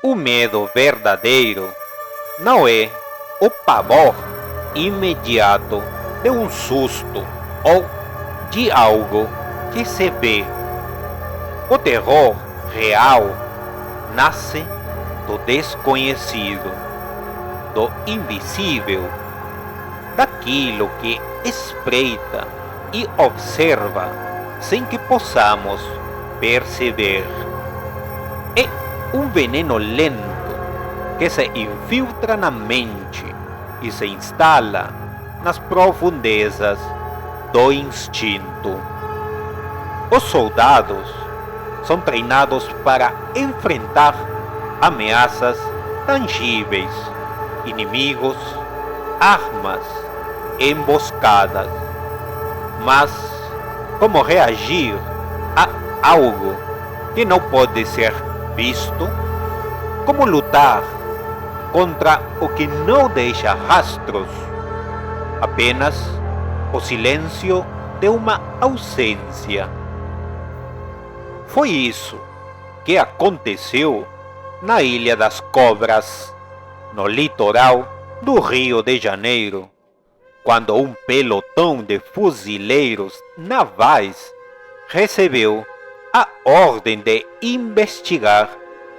O medo verdadeiro não é o pavor imediato de um susto ou de algo que se vê. O terror real nasce do desconhecido, do invisível, daquilo que espreita e observa sem que possamos perceber. É um veneno lento que se infiltra na mente e se instala nas profundezas do instinto. Os soldados são treinados para enfrentar ameaças tangíveis, inimigos, armas, emboscadas. Mas como reagir a algo que não pode ser visto? Como lutar contra o que não deixa rastros? Apenas o silêncio de uma ausência. Foi isso que aconteceu na Ilha das Cobras, no litoral do Rio de Janeiro, quando um pelotão de fuzileiros navais recebeu a ordem de investigar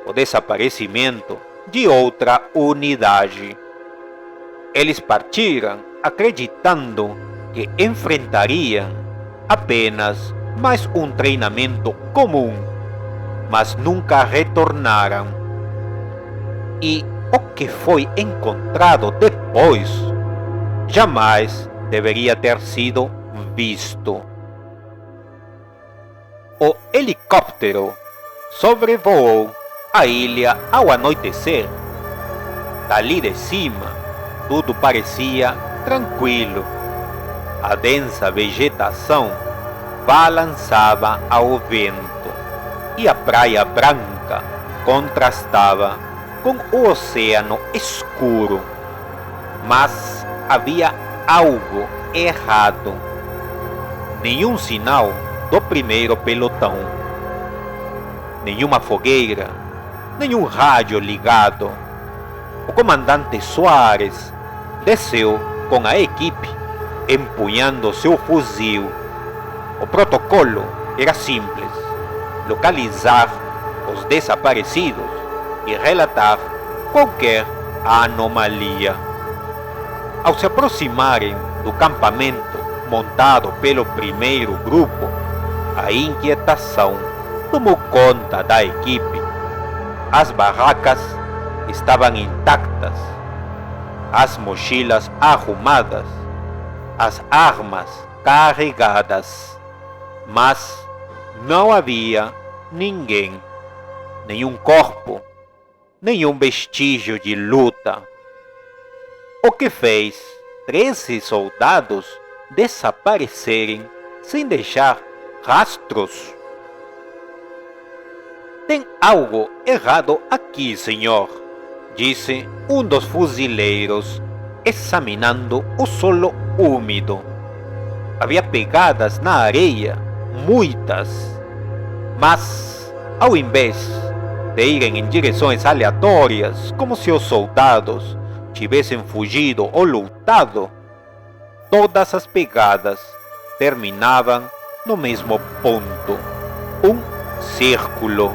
o desaparecimento de outra unidade. Eles partiram acreditando que enfrentariam apenas mais um treinamento comum, mas nunca retornaram. E o que foi encontrado depois jamais deveria ter sido visto. O helicóptero sobrevoou a ilha ao anoitecer. Dali de cima, tudo parecia tranquilo. A densa vegetação balançava ao vento e a praia branca contrastava com o oceano escuro. Mas havia algo errado. Nenhum sinal do primeiro pelotão. Nenhuma fogueira, nenhum rádio ligado. O comandante Soares desceu com a equipe, empunhando seu fuzil. O protocolo era simples: localizar os desaparecidos e relatar qualquer anomalia. Ao se aproximarem do campamento montado pelo primeiro grupo, a inquietação tomou conta da equipe. As barracas estavam intactas, as mochilas arrumadas, as armas carregadas, mas não havia ninguém, nenhum corpo, nenhum vestígio de luta. O que fez 13 soldados desaparecerem sem deixar rastros? Tem algo errado aqui, senhor, disse um dos fuzileiros, examinando o solo úmido. Havia pegadas na areia, muitas, mas ao invés de irem em direções aleatórias, como se os soldados tivessem fugido ou lutado, todas as pegadas terminavam no mesmo ponto, um círculo.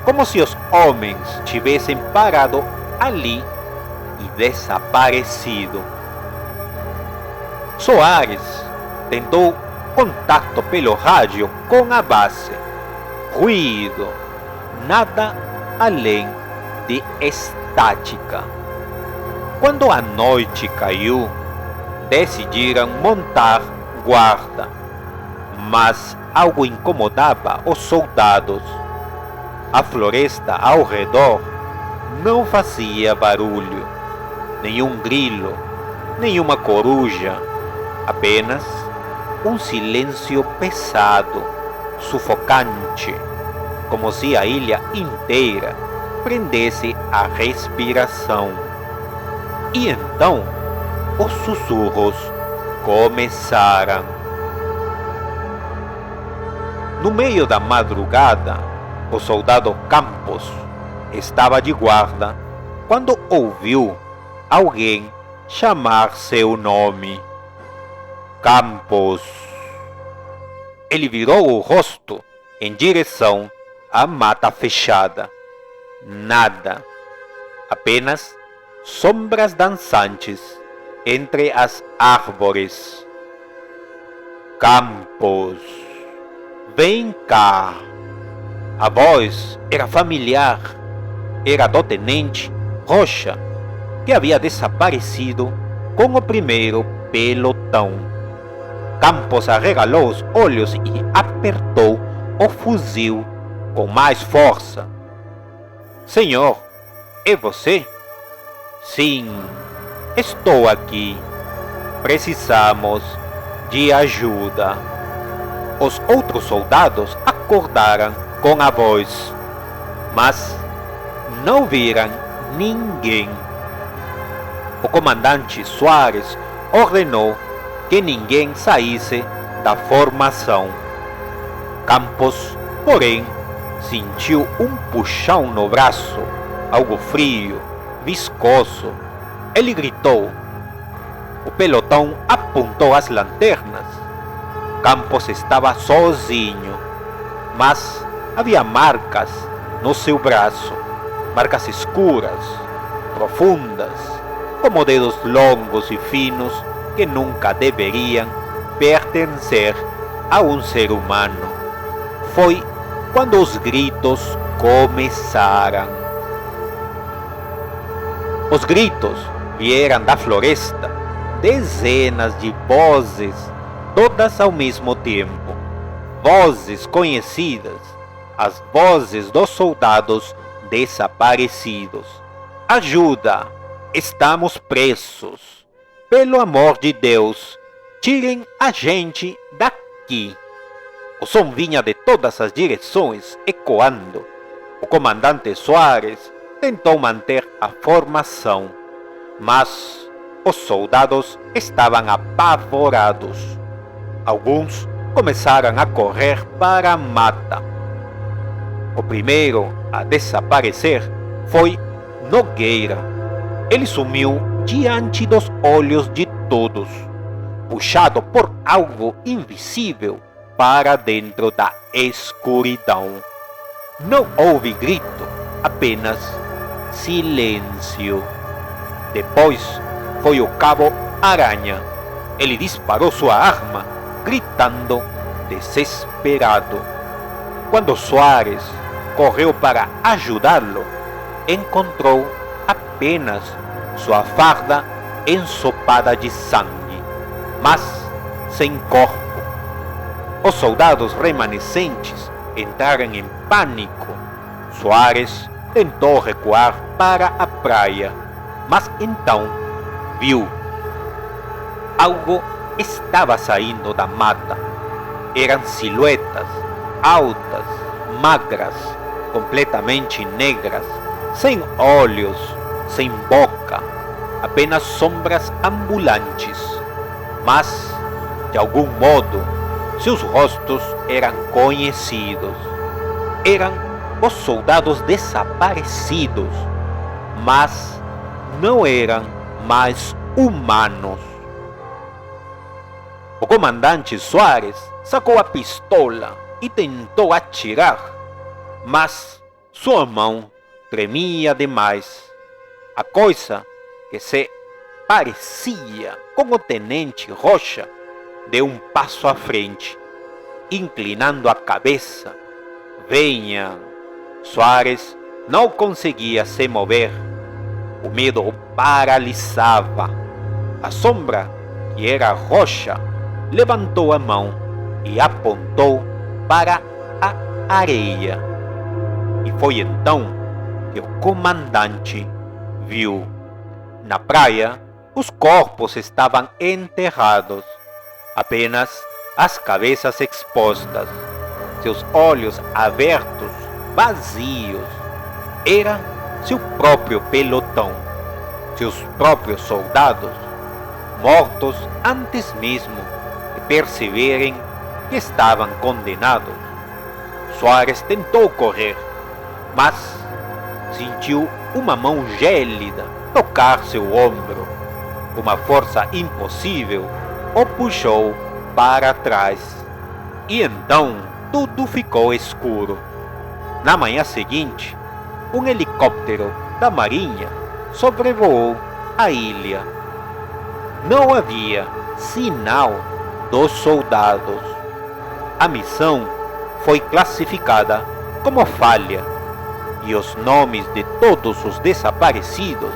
Como se os homens tivessem parado ali e desaparecido. Soares tentou contato pelo rádio com a base. Ruído, nada além de estática. Quando a noite caiu, decidiram montar guarda, mas algo incomodava os soldados. A floresta ao redor não fazia barulho, nenhum grilo, nenhuma coruja, apenas um silêncio pesado, sufocante, como se a ilha inteira prendesse a respiração. E então os sussurros começaram. No meio da madrugada, o soldado Campos estava de guarda quando ouviu alguém chamar seu nome. Campos. Ele virou o rosto em direção à mata fechada. Nada. Apenas sombras dançantes entre as árvores. Campos. Vem cá. A voz era familiar. Era do tenente Rocha, que havia desaparecido com o primeiro pelotão. Campos arregalou os olhos e apertou o fuzil com mais força. Senhor, é você? Sim, estou aqui. Precisamos de ajuda. Os outros soldados acordaram com a voz, mas não viram ninguém. O comandante Soares ordenou que ninguém saísse da formação. Campos, porém, sentiu um puxão no braço, algo frio, viscoso. Ele gritou. O pelotão apontou as lanternas. Campos estava sozinho, mas havia marcas no seu braço, marcas escuras, profundas, como dedos longos e finos que nunca deveriam pertencer a um ser humano. Foi quando os gritos começaram. Os gritos vieram da floresta, dezenas de vozes, todas ao mesmo tempo. Vozes conhecidas, as vozes dos soldados desaparecidos. Ajuda! Estamos presos! Pelo amor de Deus, tirem a gente daqui! O som vinha de todas as direções, ecoando. O comandante Soares tentou manter a formação, mas os soldados estavam apavorados. Alguns começaram a correr para a mata. O primeiro a desaparecer foi Nogueira. Ele sumiu diante dos olhos de todos, puxado por algo invisível para dentro da escuridão. Não houve grito, apenas silêncio. Depois foi o Cabo Aranha. Ele disparou sua arma, gritando desesperado. Quando Soares correu para ajudá-lo, encontrou apenas sua farda ensopada de sangue, mas sem corpo. Os soldados remanescentes entraram em pânico. Soares tentou recuar para a praia, mas então viu. Algo estava saindo da mata. Eram silhuetas altas, magras, completamente negras, sem olhos, sem boca, apenas sombras ambulantes. Mas, de algum modo, seus rostos eram conhecidos. Eram os soldados desaparecidos, mas não eram mais humanos. O comandante Soares sacou a pistola e tentou atirar, mas sua mão tremia demais. A coisa que se parecia com o tenente Rocha deu um passo à frente, inclinando a cabeça. Venha! Soares não conseguia se mover. O medo o paralisava. A sombra, que era Rocha, levantou a mão e apontou para a areia. E foi então que o comandante viu. Na praia, os corpos estavam enterrados, apenas as cabeças expostas, seus olhos abertos, vazios. Era seu próprio pelotão, seus próprios soldados, mortos antes mesmo de perceberem que estavam condenados. Soares tentou correr, mas sentiu uma mão gélida tocar seu ombro. Uma força impossível o puxou para trás. E então tudo ficou escuro. Na manhã seguinte, um helicóptero da Marinha sobrevoou a ilha. Não havia sinal dos soldados. A missão foi classificada como falha e os nomes de todos os desaparecidos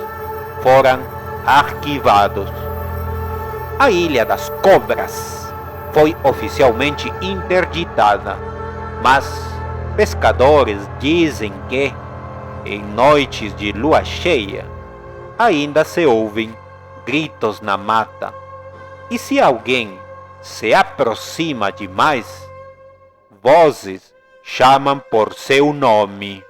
foram arquivados. A Ilha das Cobras foi oficialmente interditada, mas pescadores dizem que, em noites de lua cheia, ainda se ouvem gritos na mata, e se alguém se aproxima demais, vozes chamam por seu nome.